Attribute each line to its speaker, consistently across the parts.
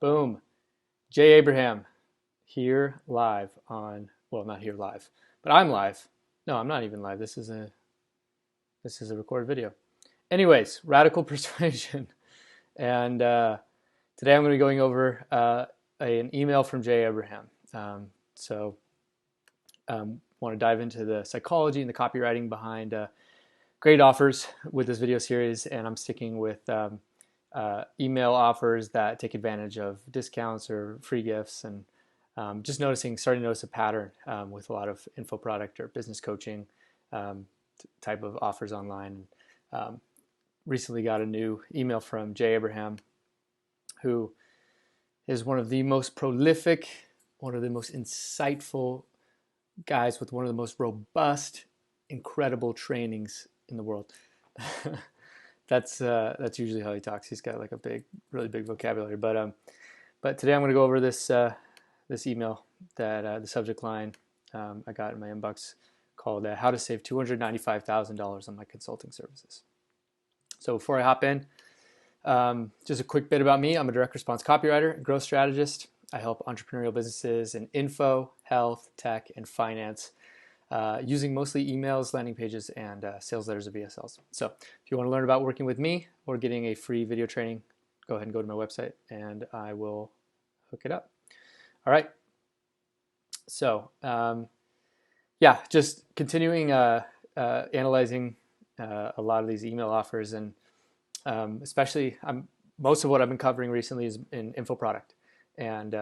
Speaker 1: Boom. Jay Abraham here live on, well, not here live, but I'm live. No, I'm not even live. This is a recorded video. Anyways, radical persuasion. And today I'm going to be going over an email from Jay Abraham. Want to dive into the psychology and the copywriting behind great offers with this video series, and I'm sticking with email offers that take advantage of discounts or free gifts, and starting to notice a pattern with a lot of info product or business coaching type of offers online. Recently got a new email from Jay Abraham, who is one of the most prolific, one of the most insightful guys with one of the most robust, incredible trainings in the world. That's usually how he talks. He's got like a really big vocabulary. But today I'm going to go over this email that the subject line I got in my inbox called "How to Save $295,000 on My Consulting Services." So before I hop in, just a quick bit about me. I'm a direct response copywriter and growth strategist. I help entrepreneurial businesses in info, health, tech, and finance using mostly emails, landing pages, and sales letters or VSLs. So if you want to learn about working with me or getting a free video training, go ahead and go to my website and I will hook it up. All right. So just continuing analyzing a lot of these email offers, and especially most of what I've been covering recently is in info product and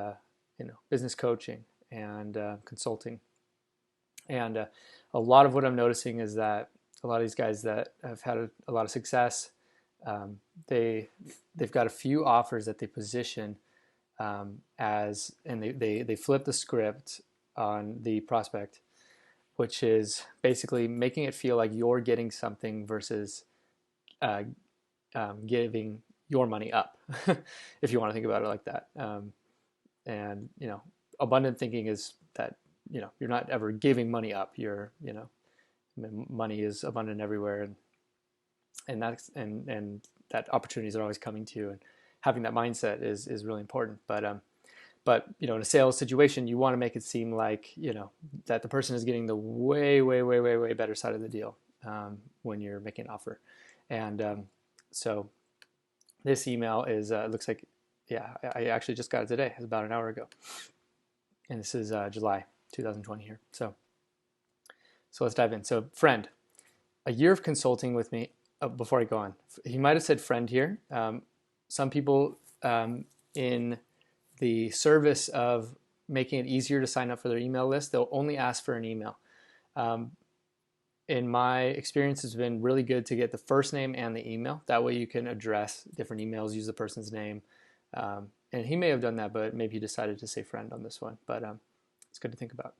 Speaker 1: business coaching and consulting. And a lot of what I'm noticing is that a lot of these guys that have had a lot of success, they've got a few offers that they position and they flip the script on the prospect, which is basically making it feel like you're getting something versus giving your money up, if you want to think about it like that. And abundant thinking is that you're not ever giving money up. Money is abundant everywhere, and that opportunities are always coming to you, and having that mindset is really important. But in a sales situation, you want to make it seem like that the person is getting the way better side of the deal when you're making an offer. And so this email is looks like, I actually just got it today. It's about an hour ago, and this is July 2020 here. So let's dive in. So, friend, a year of consulting with me. Before I go on, he might have said friend here. Some people in the service of making it easier to sign up for their email list, they'll only ask for an email. In my experience, it's been really good to get the first name and the email. That way you can address different emails, use the person's name. And he may have done that, but maybe he decided to say friend on this one. But it's good to think about.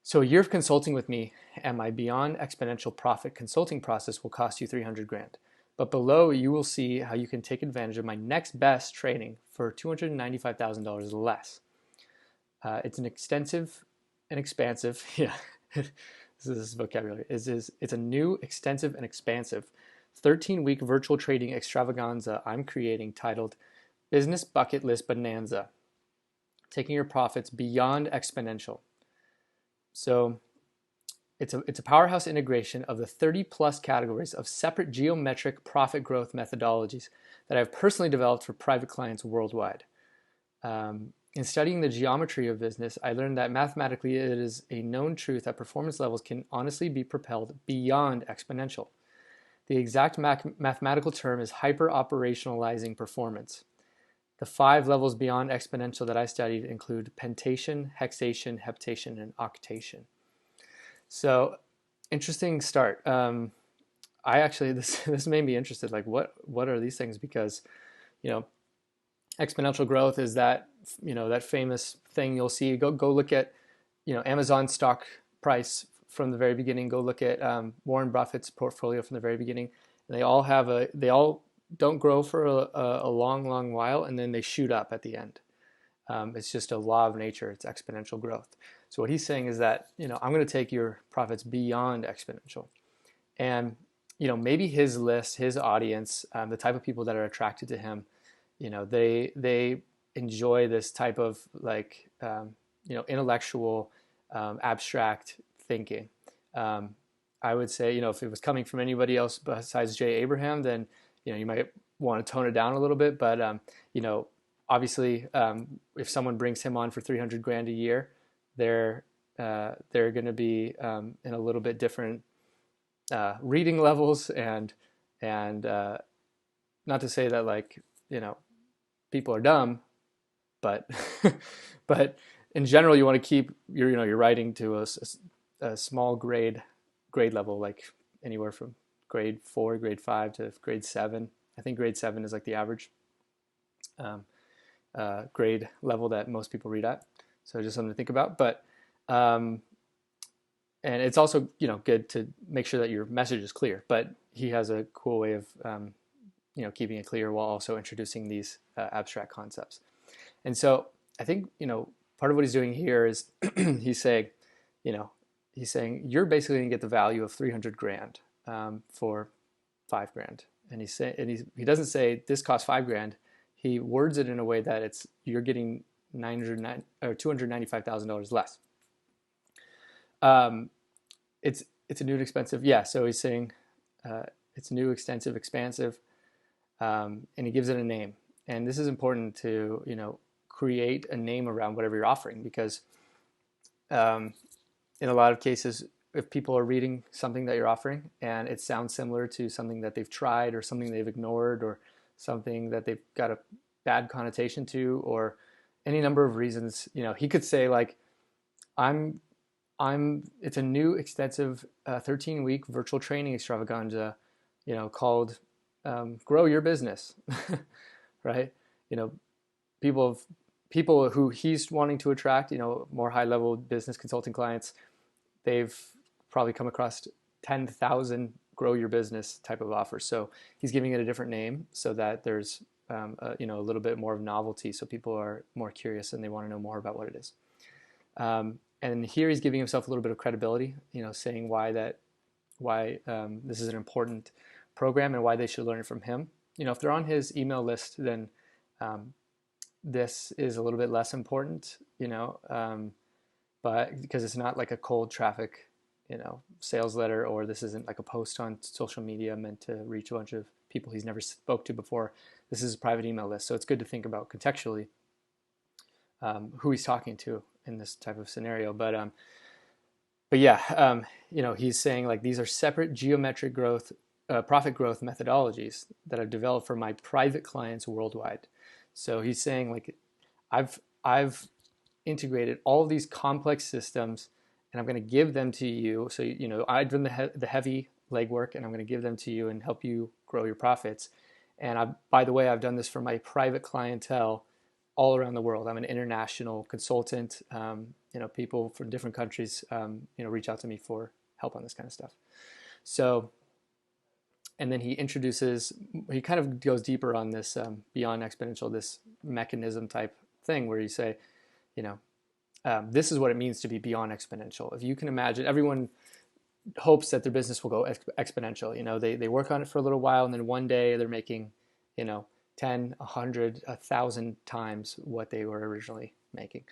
Speaker 1: So a year of consulting with me and my Beyond Exponential Profit consulting process will cost you $300,000. But below, you will see how you can take advantage of my next best training for $295,000 less. It's an extensive and expansive, this is vocabulary. It's a new, extensive, and expansive 13-week virtual trading extravaganza I'm creating titled Business Bucket List Bonanza, taking your profits beyond exponential. So it's a powerhouse integration of the 30+ categories of separate geometric profit growth methodologies that I've personally developed for private clients worldwide. In studying the geometry of business, I learned that mathematically it is a known truth that performance levels can honestly be propelled beyond exponential. The exact mathematical term is hyper-operationalizing performance. The 5 levels beyond exponential that I studied include pentation, hexation, heptation, and octation. So, interesting start. I actually, this made me interested. Like, what are these things? Because, exponential growth is that that famous thing you'll see. Go look at Amazon stock price from the very beginning. Go look at Warren Buffett's portfolio from the very beginning. And they all don't grow for a long while, and then they shoot up at the end. It's just a law of nature. It's exponential growth. So what he's saying is that I'm going to take your profits beyond exponential, and maybe his list, his audience, the type of people that are attracted to him, they enjoy this type of like intellectual abstract thinking. I would say, if it was coming from anybody else besides Jay Abraham, then you might want to tone it down a little bit. But obviously, if someone brings him on for 300 grand a year, they're going to be in a little bit different reading levels, and not to say that like people are dumb, but but in general, you want to keep your writing to a small grade level, like anywhere from grade 4, grade 5 to grade 7. I think grade 7 is like the average grade level that most people read at. So just something to think about. But and it's also good to make sure that your message is clear. But he has a cool way of keeping it clear while also introducing these abstract concepts. And so I think part of what he's doing here is he's saying you're basically going to get the value of 300 grand for 5 grand. And he doesn't say this costs 5 grand. He words it in a way that you're getting $295,000 less. It's a new and expensive. Yeah. So he's saying it's new, extensive, expansive, and he gives it a name. And this is important to create a name around whatever you're offering, because in a lot of cases, if people are reading something that you're offering and it sounds similar to something that they've tried or something they've ignored or something that they've got a bad connotation to, or any number of reasons, he could say like, it's a new extensive 13-week virtual training extravaganza, called Grow Your Business, right? People who he's wanting to attract, more high-level business consulting clients, they've probably come across 10,000 grow your business type of offers. So he's giving it a different name so that there's a little bit more of novelty, so people are more curious and they want to know more about what it is. And here he's giving himself a little bit of credibility, saying why this is an important program and why they should learn it from him. If they're on his email list, then this is a little bit less important, but because it's not like a cold traffic, sales letter, or this isn't like a post on social media meant to reach a bunch of people he's never spoke to before. This is a private email list, so it's good to think about contextually who he's talking to in this type of scenario. But yeah, he's saying like these are separate geometric growth, profit growth methodologies that I've developed for my private clients worldwide. So he's saying like I've integrated all of these complex systems, and I'm going to give them to you. So I've done the heavy legwork, and I'm going to give them to you and help you grow your profits. And by the way, I've done this for my private clientele all around the world. I'm an international consultant. People from different countries, reach out to me for help on this kind of stuff. So, and then he kind of goes deeper on this beyond exponential, this mechanism type thing where you say, this is what it means to be beyond exponential. If you can imagine, everyone hopes that their business will go exponential. They work on it for a little while, and then one day they're making, 10, 100, 1,000 times what they were originally making.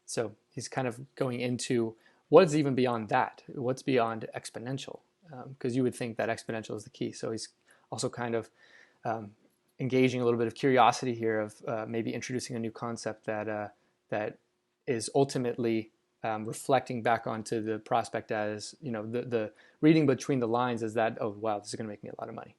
Speaker 1: So he's kind of going into what's even beyond that. What's beyond exponential? Because you would think that exponential is the key. So he's also kind of engaging a little bit of curiosity here of maybe introducing a new concept that is ultimately reflecting back onto the prospect as, the reading between the lines is that, oh, wow, this is going to make me a lot of money.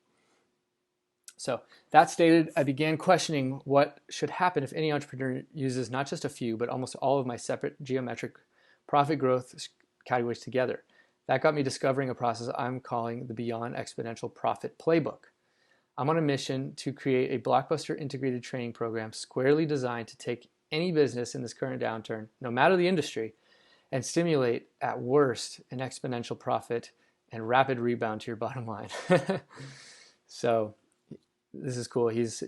Speaker 1: So that stated, I began questioning what should happen if any entrepreneur uses not just a few, but almost all of my separate geometric profit growth categories together. That got me discovering a process I'm calling the Beyond Exponential Profit Playbook. I'm on a mission to create a blockbuster integrated training program squarely designed to take any business in this current downturn, no matter the industry, and stimulate, at worst, an exponential profit and rapid rebound to your bottom line. So this is cool. He's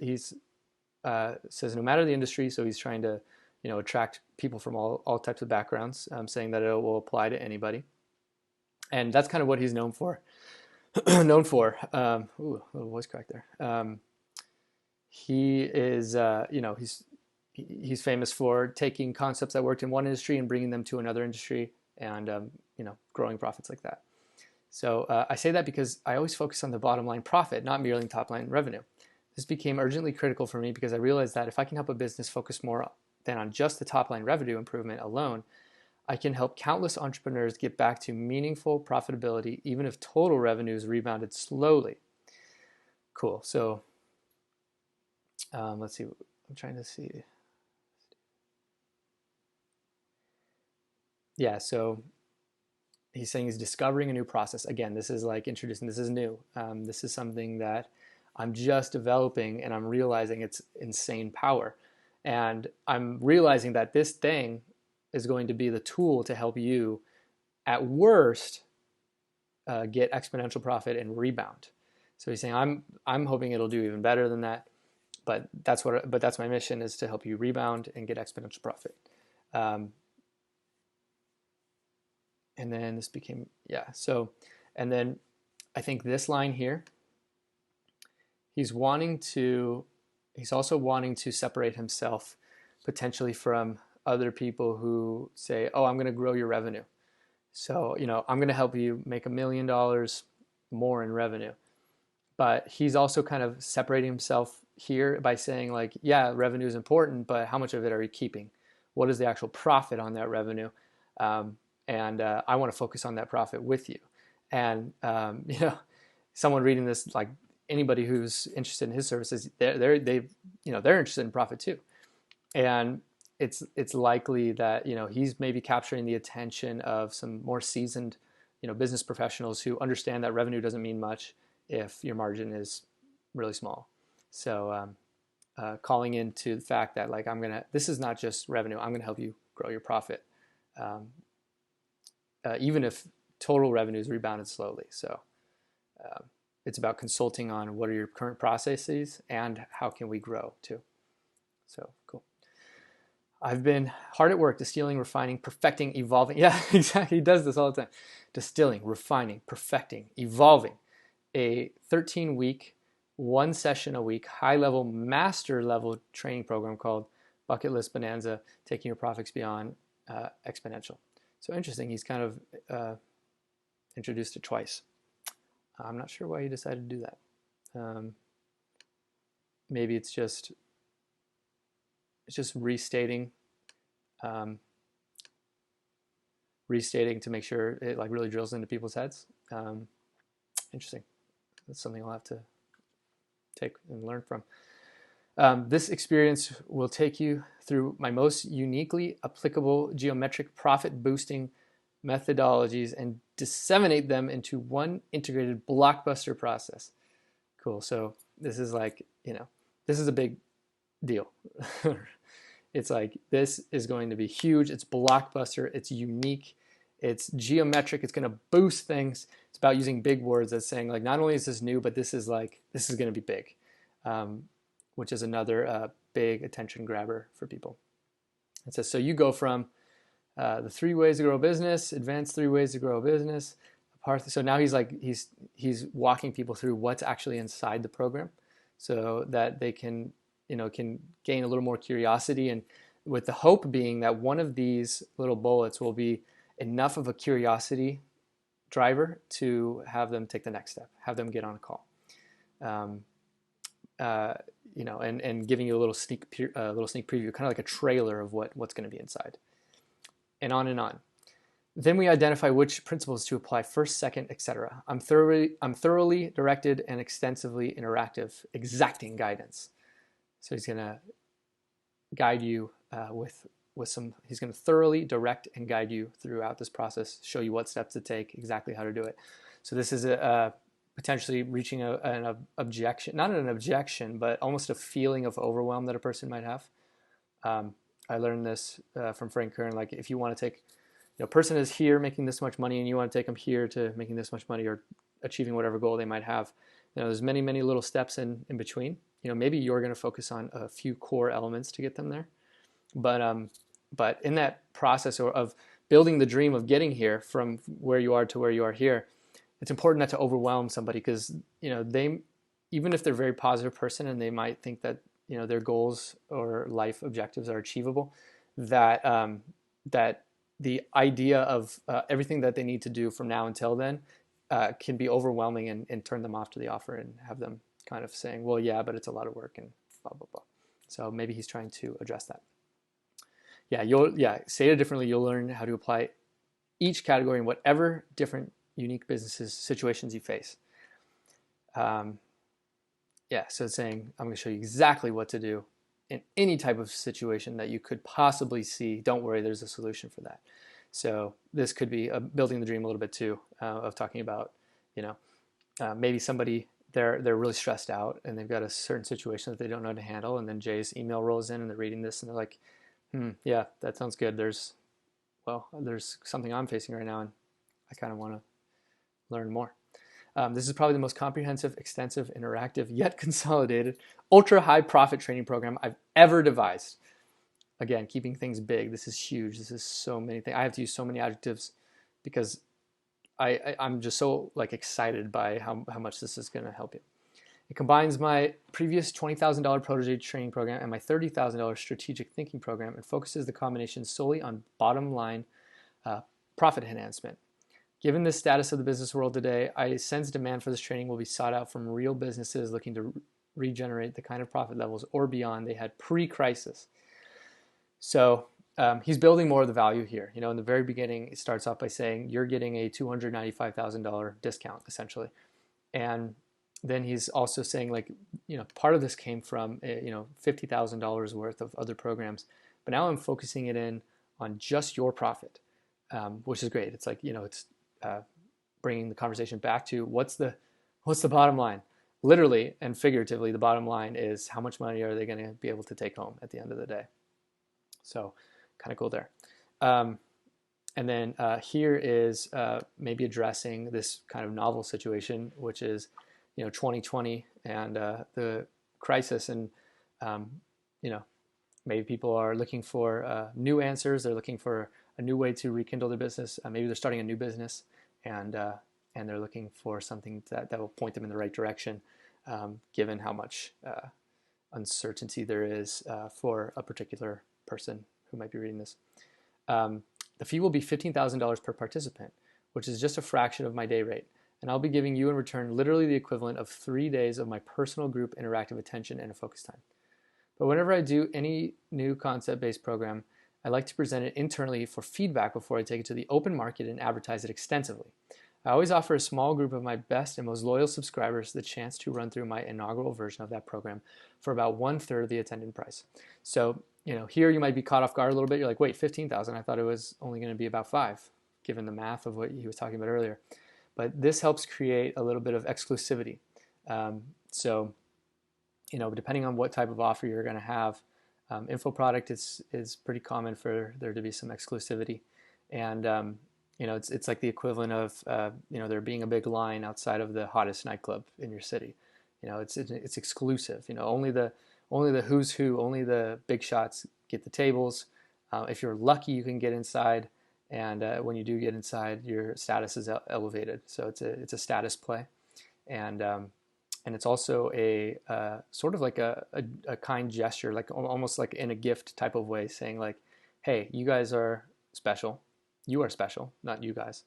Speaker 1: says no matter the industry, so he's trying to attract people from all types of backgrounds, saying that it will apply to anybody, and that's kind of what he's known for. Ooh, a little voice crack there. He is he's he's famous for taking concepts that worked in one industry and bringing them to another industry, and growing profits like that. So I say that because I always focus on the bottom line profit, not merely top line revenue. This became urgently critical for me because I realized that if I can help a business focus more than on just the top line revenue improvement alone, I can help countless entrepreneurs get back to meaningful profitability, even if total revenues rebounded slowly. Cool. So let's see. I'm trying to see. Yeah. So he's saying he's discovering a new process. Again, this is like introducing. This is new. This is something that I'm just developing, and I'm realizing its insane power. And I'm realizing that this thing is going to be the tool to help you, at worst, get exponential profit and rebound. So he's saying I'm hoping it'll do even better than that, but that's my mission, is to help you rebound and get exponential profit. And then this became, so, and then I think this line here, he's also wanting to separate himself potentially from other people who say, oh, I'm going to grow your revenue. So, I'm going to help you make $1 million more in revenue. But he's also kind of separating himself here by saying, like, yeah, revenue is important, but how much of it are you keeping? What is the actual profit on that revenue? And I want to focus on that profit with you. And someone reading this, like anybody who's interested in his services, they're interested in profit too. And it's likely that he's maybe capturing the attention of some more seasoned business professionals who understand that revenue doesn't mean much if your margin is really small. So calling into the fact that, like, this is not just revenue, I'm gonna help you grow your profit, even if total revenues rebounded slowly. So it's about consulting on what are your current processes and how can we grow too. So cool. I've been hard at work distilling, refining, perfecting, evolving. Yeah, exactly. He does this all the time. Distilling, refining, perfecting, evolving a 13-week, 1 session a week, high-level, master-level training program called Bucket List Bonanza, taking your profits beyond exponential. So interesting. He's kind of introduced it twice. I'm not sure why he decided to do that. Maybe it's just restating to make sure it like really drills into people's heads. Interesting. That's something I'll have to take and learn from. This experience will take you through my most uniquely applicable geometric profit boosting methodologies and disseminate them into one integrated blockbuster process. Cool. So this is like, this is a big deal. It's like, this is going to be huge. It's blockbuster. It's unique. It's geometric. It's going to boost things. It's about using big words that's saying, like, not only is this new, but this is going to be big, which is another big attention grabber for people. It says, so you go from the 3 ways to grow a business, advanced 3 ways to grow a business. So now he's walking people through what's actually inside the program, so that they can gain a little more curiosity, and with the hope being that one of these little bullets will be enough of a curiosity driver to have them take the next step, have them get on a call, and giving you a little sneak preview, kind of like a trailer of what's going to be inside, and on and on. Then we identify which principles to apply first, second, etc. I'm thoroughly directed and extensively interactive, exacting guidance. So he's going to guide you with some. He's going to thoroughly direct and guide you throughout this process, show you what steps to take, exactly how to do it. So this is potentially reaching an objection, not an objection, but almost a feeling of overwhelm that a person might have. I learned this from Frank Kern. Like, if you want to take, a person is here making this much money, and you want to take them here to making this much money or achieving whatever goal they might have. There's many, many little steps in between. Maybe you're going to focus on a few core elements to get them there. But in that process of building the dream of getting here from where you are to where you are here, it's important not to overwhelm somebody, because they, even if they're a very positive person and they might think that their goals or life objectives are achievable, that that the idea of everything that they need to do from now until then can be overwhelming and turn them off to the offer and have them kind of saying, well, yeah, but it's a lot of work and blah, blah, blah. So maybe he's trying to address that. Say it differently. You'll learn how to apply each category in whatever different unique businesses, situations you face. So it's saying, I'm going to show you exactly what to do in any type of situation that you could possibly see. Don't worry, there's a solution for that. So this could be building the dream a little bit too, of talking about, maybe somebody, they're really stressed out and they've got a certain situation that they don't know how to handle. And then Jay's email rolls in and they're reading this and they're like, yeah, that sounds good. There's something I'm facing right now and I kind of want to learn more. This is probably the most comprehensive, extensive, interactive, yet consolidated, ultra high profit training program I've ever devised. Again, keeping things big. This is huge. This is so many things. I have to use so many adjectives because I'm just so excited by how much this is going to help you. It combines my previous $20,000 protege training program and my $30,000 strategic thinking program and focuses the combination solely on bottom line profit enhancement. Given the status of the business world today, I sense demand for this training will be sought out from real businesses looking to regenerate the kind of profit levels or beyond they had pre-crisis. So he's building more of the value here. In the very beginning, it starts off by saying you're getting a $295,000 discount, essentially. And then he's also saying part of this came from, $50,000 worth of other programs. But now I'm focusing it in on just your profit, which is great. It's it's bringing the conversation back to what's the bottom line. Literally and figuratively, the bottom line is how much money are they going to be able to take home at the end of the day. So kind of cool there. And then here is maybe addressing this kind of novel situation, which is 2020 and the crisis, and maybe people are looking for new answers. They're looking for a new way to rekindle their business. Maybe they're starting a new business, and they're looking for something that will point them in the right direction, given how much uncertainty there is for a particular person who might be reading this. The fee will be $15,000 per participant, which is just a fraction of my day rate. And I'll be giving you in return literally the equivalent of 3 days of my personal group interactive attention and a focus time. But whenever I do any new concept-based program, I like to present it internally for feedback before I take it to the open market and advertise it extensively. I always offer a small group of my best and most loyal subscribers the chance to run through my inaugural version of that program for about 1/3 of the attendant price. So, here you might be caught off guard a little bit. You're like, wait, 15,000? I thought it was only going to be about 5, given the math of what he was talking about earlier. But this helps create a little bit of exclusivity. So, depending on what type of offer you're going to have, info product is pretty common for there to be some exclusivity. And, it's like the equivalent of, there being a big line outside of the hottest nightclub in your city. It's exclusive. Only the who's who, only the big shots get the tables. If you're lucky, you can get inside. And when you do get inside, your status is elevated. So it's a status play. And it's also a sort of like a kind gesture, like almost like in a gift type of way, saying like, hey, you guys are special. You are special, not you guys.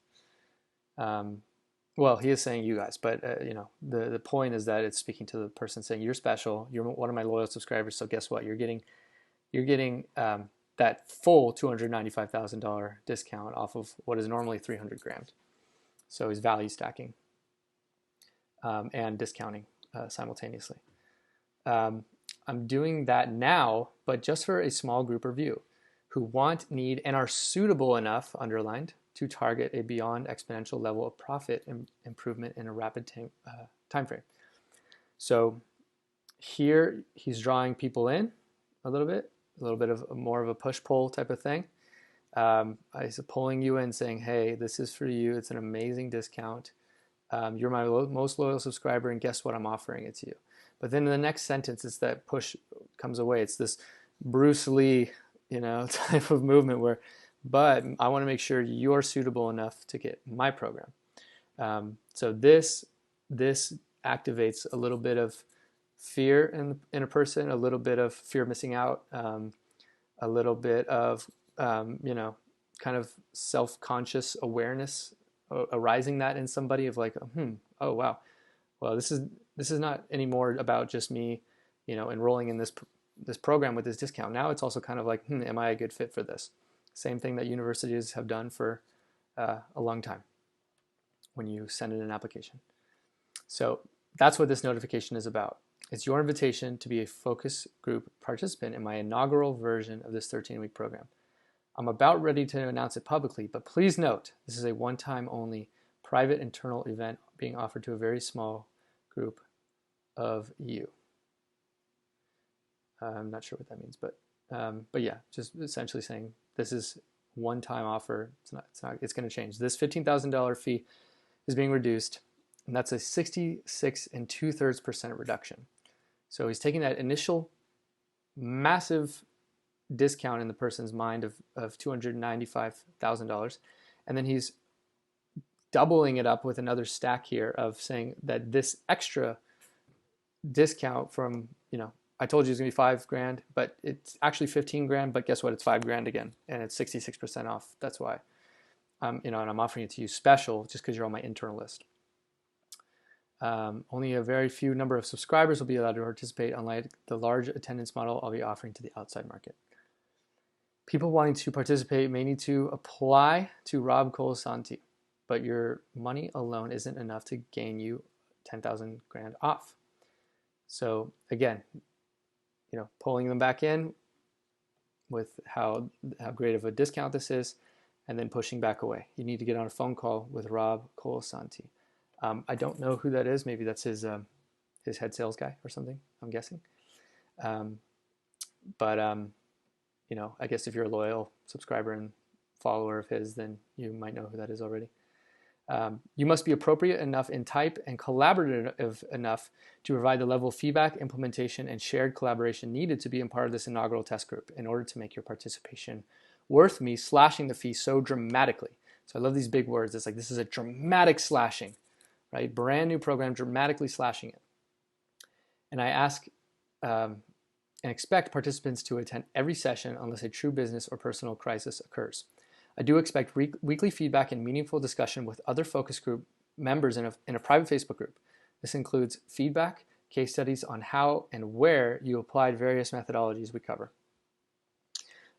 Speaker 1: Well, he is saying you guys, but the point is that it's speaking to the person saying you're special. You're one of my loyal subscribers. So guess what? You're getting that full $295,000 discount off of what is normally $300,000. So he's value stacking and discounting simultaneously. I'm doing that now, but just for a small group or view who want, need, and are suitable enough, underlined, to target a beyond exponential level of profit improvement in a rapid time frame. So here he's drawing people in a little bit of more of a push-pull type of thing. He's pulling you in saying, hey, this is for you. It's an amazing discount. You're my most loyal subscriber, and guess what? I'm offering it to you. But then in the next sentence, it's that push comes away. It's this Bruce Lee, type of movement but I want to make sure you're suitable enough to get my program. So this activates a little bit of fear in a person, a little bit of fear of missing out, a little bit of kind of self-conscious awareness arising that in somebody of like, oh wow, well this is not anymore about just me, enrolling in this program with this discount. Now it's also kind of like, am I a good fit for this? Same thing that universities have done for a long time when you send in an application. So that's what this notification is about. It's your invitation to be a focus group participant in my inaugural version of this 13-week program. I'm about ready to announce it publicly, but please note, this is a one-time only private internal event being offered to a very small group of you. I'm not sure what that means, but yeah, just essentially saying this is one-time offer. It's going to change. This $15,000 fee is being reduced, and that's a 66 2/3% reduction. So he's taking that initial massive discount in the person's mind of $295,000, and then he's doubling it up with another stack here of saying that this extra discount from, I told you it's gonna be $5,000, but it's actually $15,000, but guess what? It's $5,000 again, and it's 66% off. That's why, and I'm offering it to you special just because you're on my internal list. Only a very few number of subscribers will be allowed to participate, unlike the large attendance model I'll be offering to the outside market. People wanting to participate may need to apply to Rob Colasanti, but your money alone isn't enough to gain you $10,000 off. So again, pulling them back in with how great of a discount this is, and then pushing back away. You need to get on a phone call with Rob Colasanti. I don't know who that is. Maybe that's his head sales guy or something, I'm guessing. But I guess if you're a loyal subscriber and follower of his, then you might know who that is already. You must be appropriate enough in type and collaborative enough to provide the level of feedback, implementation, and shared collaboration needed to be a part of this inaugural test group in order to make your participation worth me slashing the fee so dramatically. So I love these big words. It's like, this is a dramatic slashing, right? Brand new program, dramatically slashing it. And I ask and expect participants to attend every session unless a true business or personal crisis occurs. I do expect weekly feedback and meaningful discussion with other focus group members in a private Facebook group. This includes feedback, case studies on how and where you applied various methodologies we cover.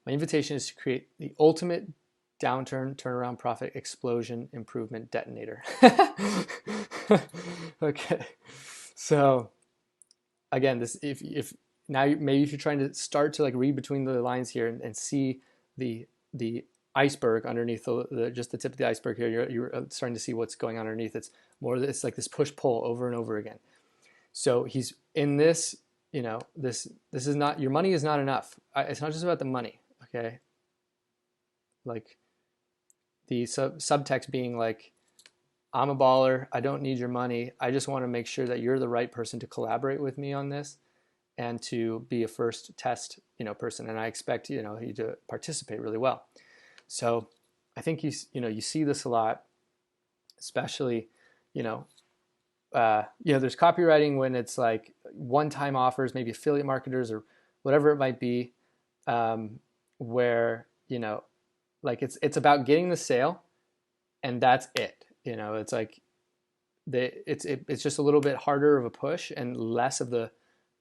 Speaker 1: My invitation is to create the ultimate downturn, turnaround, profit, explosion, improvement detonator. Okay, so again, this if now maybe if you're trying to start to like read between the lines here and see the iceberg underneath just the tip of the iceberg here, you're starting to see what's going on underneath. It's like this push-pull over and over again. So he's in this, this is not, your money is not enough. It's not just about the money, okay? Like the subtext being like, I'm a baller, I don't need your money, I just want to make sure that you're the right person to collaborate with me on this and to be a first test, person, and I expect, you to participate really well. So I think you see this a lot, especially, there's copywriting when it's like one-time offers, maybe affiliate marketers or whatever it might be, where, like it's about getting the sale and that's it. It's like it's just a little bit harder of a push and less of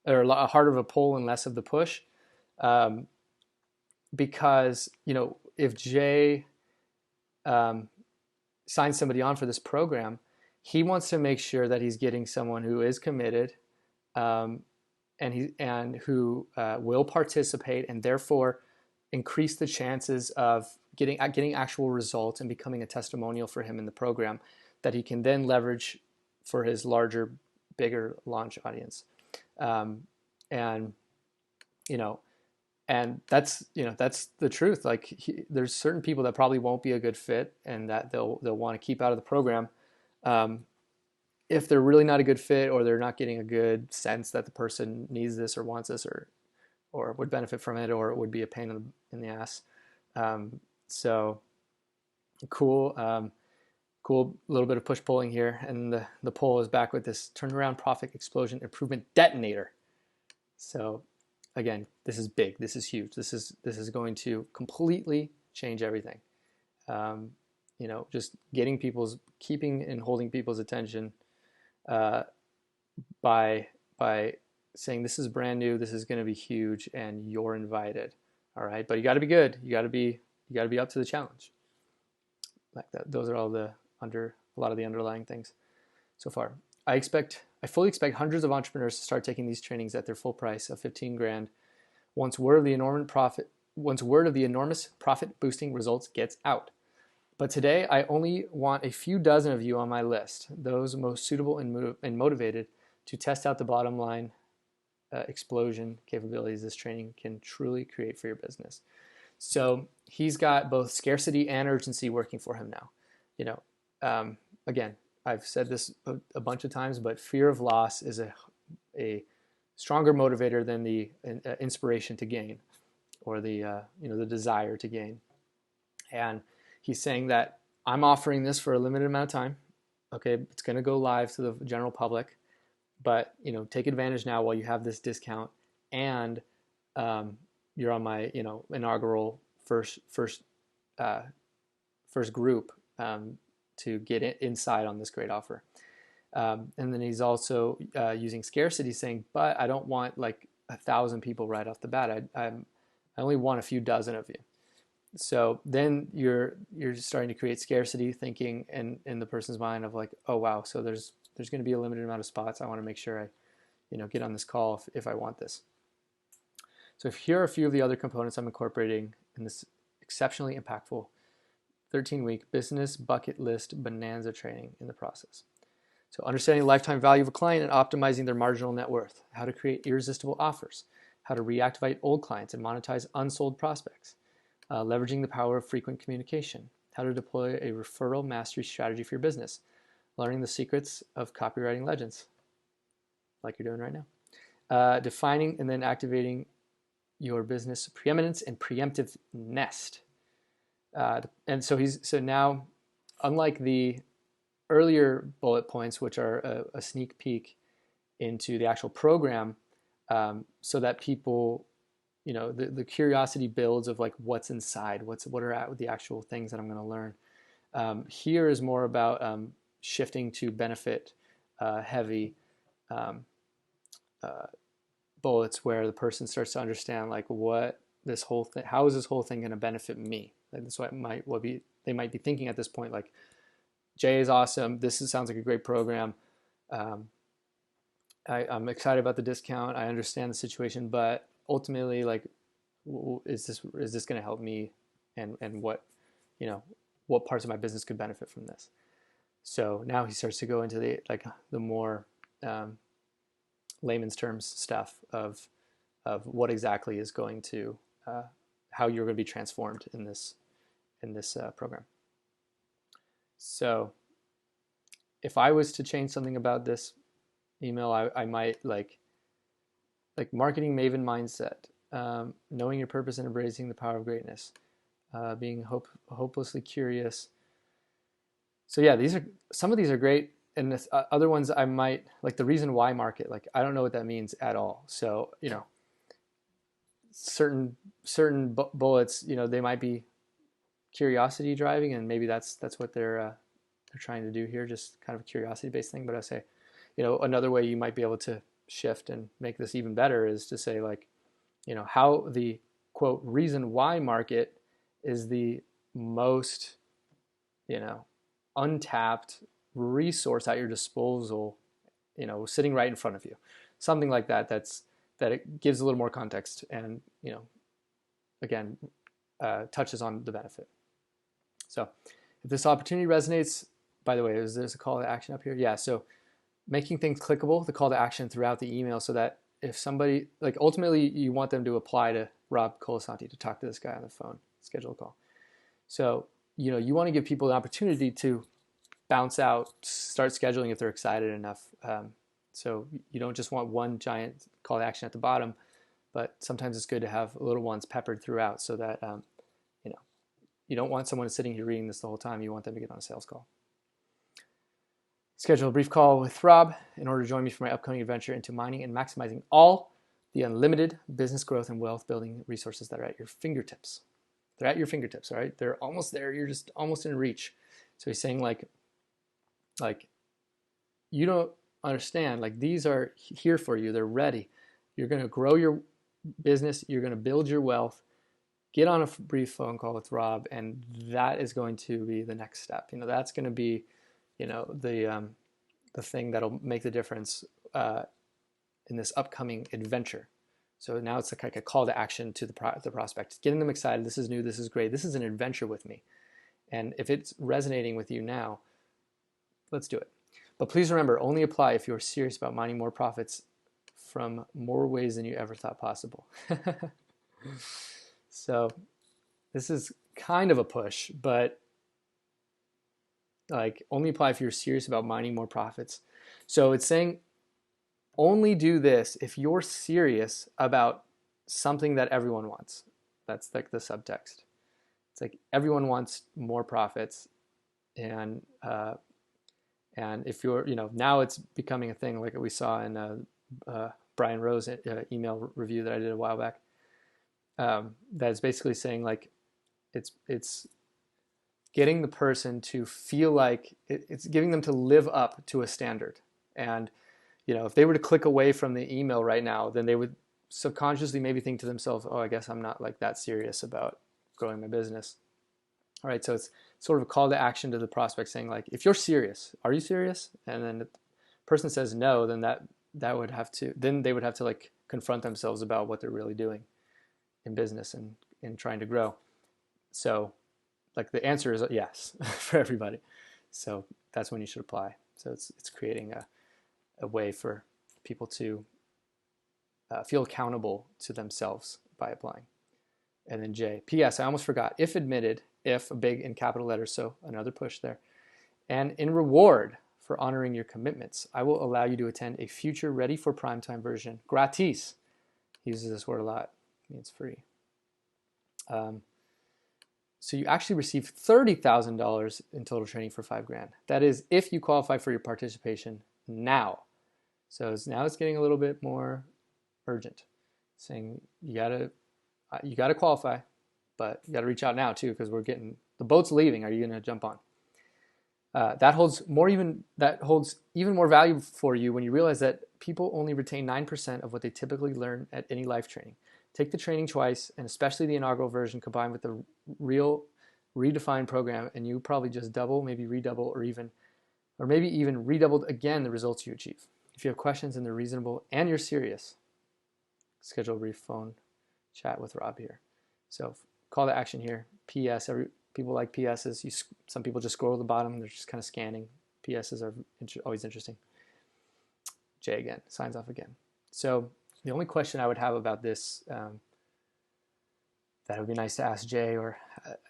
Speaker 1: harder of a pull and less of the push, because, if Jay signs somebody on for this program, he wants to make sure that he's getting someone who is committed, and who will participate, and therefore increase the chances of getting actual results and becoming a testimonial for him in the program that he can then leverage for his larger, bigger launch audience. And that's the truth. Like there's certain people that probably won't be a good fit and that they'll want to keep out of the program if they're really not a good fit, or they're not getting a good sense that the person needs this or wants this or would benefit from it, or it would be a pain in the ass. So cool. Cool little bit of push pulling here, and the poll is back with this turnaround profit explosion improvement detonator. So again, this is big, this is huge, this is going to completely change everything. Just keeping and holding people's attention by saying this is brand new, this is going to be huge, and you're invited. All right, but you got to be good. You got to be up to the challenge. Like that. Those are all a lot of the underlying things so far. I fully expect hundreds of entrepreneurs to start taking these trainings at their full price of 15 grand once word of the enormous profit boosting results gets out. But today, I only want a few dozen of you on my list, those most suitable and motivated to test out the bottom line explosion capabilities this training can truly create for your business. So he's got both scarcity and urgency working for him now. Again, I've said this a bunch of times, but fear of loss is a stronger motivator than the inspiration to gain, or the desire to gain. And he's saying that I'm offering this for a limited amount of time. Okay, it's going to go live to the general public, but take advantage now while you have this discount, and you're on my inaugural first group to get inside on this great offer. And then he's also using scarcity, saying, but I don't want like 1,000 people right off the bat. I only want a few dozen of you. So then you're starting to create scarcity thinking in the person's mind of like, oh wow, so there's going to be a limited amount of spots. I want to make sure I get on this call if I want this. So here are a few of the other components I'm incorporating in this exceptionally impactful 13-week business bucket list bonanza training in the process. So understanding the lifetime value of a client and optimizing their marginal net worth, how to create irresistible offers, how to reactivate old clients and monetize unsold prospects, leveraging the power of frequent communication, how to deploy a referral mastery strategy for your business, learning the secrets of copywriting legends, like you're doing right now, defining and then activating your business preeminence and preemptive nest. And so now, unlike the earlier bullet points, which are a sneak peek into the actual program, so that people, the curiosity builds of like what's inside, what are the actual things that I'm going to learn. Here is more about shifting to benefit heavy bullets, where the person starts to understand like what this whole thing, how is this whole thing going to benefit me? Like that's what they might be thinking at this point. Like, Jay is awesome. Sounds like a great program. I'm excited about the discount. I understand the situation, but ultimately, like, is this going to help me, and what parts of my business could benefit from this? So now he starts to go into the more layman's terms stuff of what exactly is going to how you're going to be transformed in this program. So if I was to change something about this email, I might like marketing maven mindset, knowing your purpose and embracing the power of greatness, being hopelessly curious. So yeah, some of these are great, and the other ones I might like the reason why market. Like I don't know what that means at all. So certain bullets, they might be curiosity driving, and maybe that's what they're trying to do here, just kind of a curiosity based thing. But I say, another way you might be able to shift and make this even better is to say like, how the quote reason why market is the most, untapped resource at your disposal, sitting right in front of you, something like that. That it gives a little more context and, again, touches on the benefit. So if this opportunity resonates, by the way, there's a call to action up here? Yeah, so making things clickable, the call to action throughout the email, so that if somebody, like ultimately you want them to apply to Rob Colasanti to talk to this guy on the phone, schedule a call. So, you want to give people the opportunity to bounce out, start scheduling if they're excited enough. So you don't just want one giant call to action at the bottom, but sometimes it's good to have little ones peppered throughout, so that you don't want someone sitting here reading this the whole time. You want them to get on a sales call. Schedule a brief call with Rob in order to join me for my upcoming adventure into mining and maximizing all the unlimited business growth and wealth building resources that are at your fingertips. They're at your fingertips, all right? They're almost there. You're just almost in reach. So he's saying like you don't understand. Like these are here for you. They're ready. You're going to grow your business. You're going to build your wealth. Get on a brief phone call with Rob, and that is going to be the next step. That's going to be, the thing that'll make the difference in this upcoming adventure. So now it's like a call to action to the prospect, getting them excited. This is new. This is great. This is an adventure with me. And if it's resonating with you now, let's do it. But please remember, only apply if you're serious about mining more profits from more ways than you ever thought possible. So this is kind of a push, but like only apply if you're serious about mining more profits. So it's saying only do this if you're serious about something that everyone wants. That's like the subtext. It's like everyone wants more profits, and if you're, now it's becoming a thing like we saw in Brian Rowe's email review that I did a while back. That's basically saying like it's getting the person to feel like it's giving them to live up to a standard. And if they were to click away from the email right now, then they would subconsciously maybe think to themselves, oh, I guess I'm not like that serious about growing my business. All right, so it's sort of a call to action to the prospect saying like, if you're serious, are you serious? And then the person says no, then they would have to like confront themselves about what they're really doing in business and in trying to grow. So like the answer is yes for everybody. So that's when you should apply. So it's creating a way for people to feel accountable to themselves by applying. And then J, P.S. I almost forgot. If admitted, if big in capital letters, so another push there. And in reward for honoring your commitments, I will allow you to attend a future ready for primetime version, gratis. He uses this word a lot. It means free. So you actually receive $30,000 in total training for $5,000. That is if you qualify for your participation now. So now it's getting a little bit more urgent, saying you gotta qualify, but you gotta reach out now too, because the boat's leaving. Are you gonna jump on? That holds even more value for you when you realize that people only retain 9% of what they typically learn at any life training. Take the training twice, and especially the inaugural version combined with the real redefined program, and you probably just double, maybe redouble, or maybe even redoubled again the results you achieve. If you have questions and they're reasonable and you're serious, schedule a brief phone chat with Rob here. So call to action here. PS. People like PSs. Some people just scroll to the bottom. They're just kind of scanning. PSs are always interesting. J again. Signs off again. So the only question I would have about this that would be nice to ask Jay or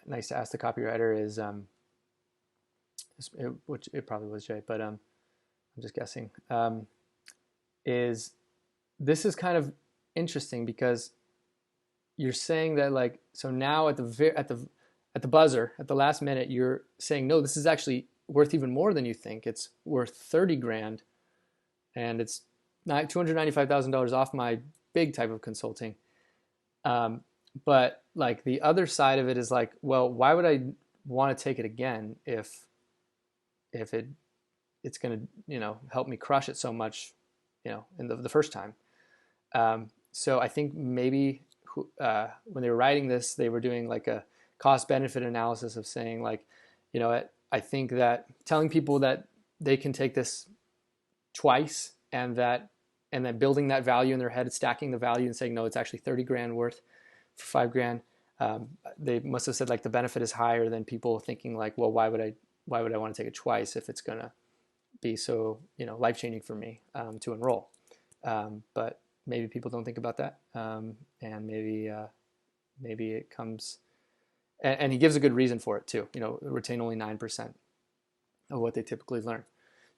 Speaker 1: nice to ask the copywriter is, which it probably was Jay, but I'm just guessing, is this is kind of interesting because you're saying that like, so now at the buzzer, at the last minute, you're saying, no, this is actually worth even more than you think. It's worth $30,000, and it's $295,000 off my big type of consulting. But like the other side of it is like, well, why would I want to take it again if it's going to, help me crush it so much, in the first time. So I think maybe when they were writing this, they were doing like a cost benefit analysis of saying like, I think that telling people that they can take this twice and then building that value in their head, stacking the value and saying, no, it's actually $30,000 worth for $5,000. They must have said like the benefit is higher than people thinking like, well, why would I want to take it twice if it's going to be so, life-changing for me to enroll. But maybe people don't think about that. And maybe it comes, and he gives a good reason for it too, retain only 9% of what they typically learn.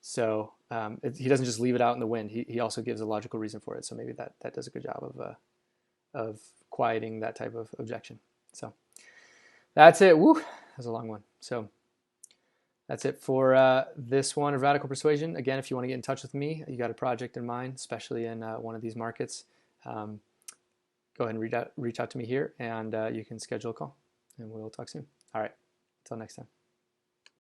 Speaker 1: So he doesn't just leave it out in the wind. He also gives a logical reason for it. So maybe that does a good job of quieting that type of objection. So that's it. Woo, that was a long one. So That's it for this one of Radical Persuasion. Again, if you want to get in touch with me, you got a project in mind, especially in one of these markets, go ahead and reach out to me here, and you can schedule a call, and we'll talk soon. All right, until next time.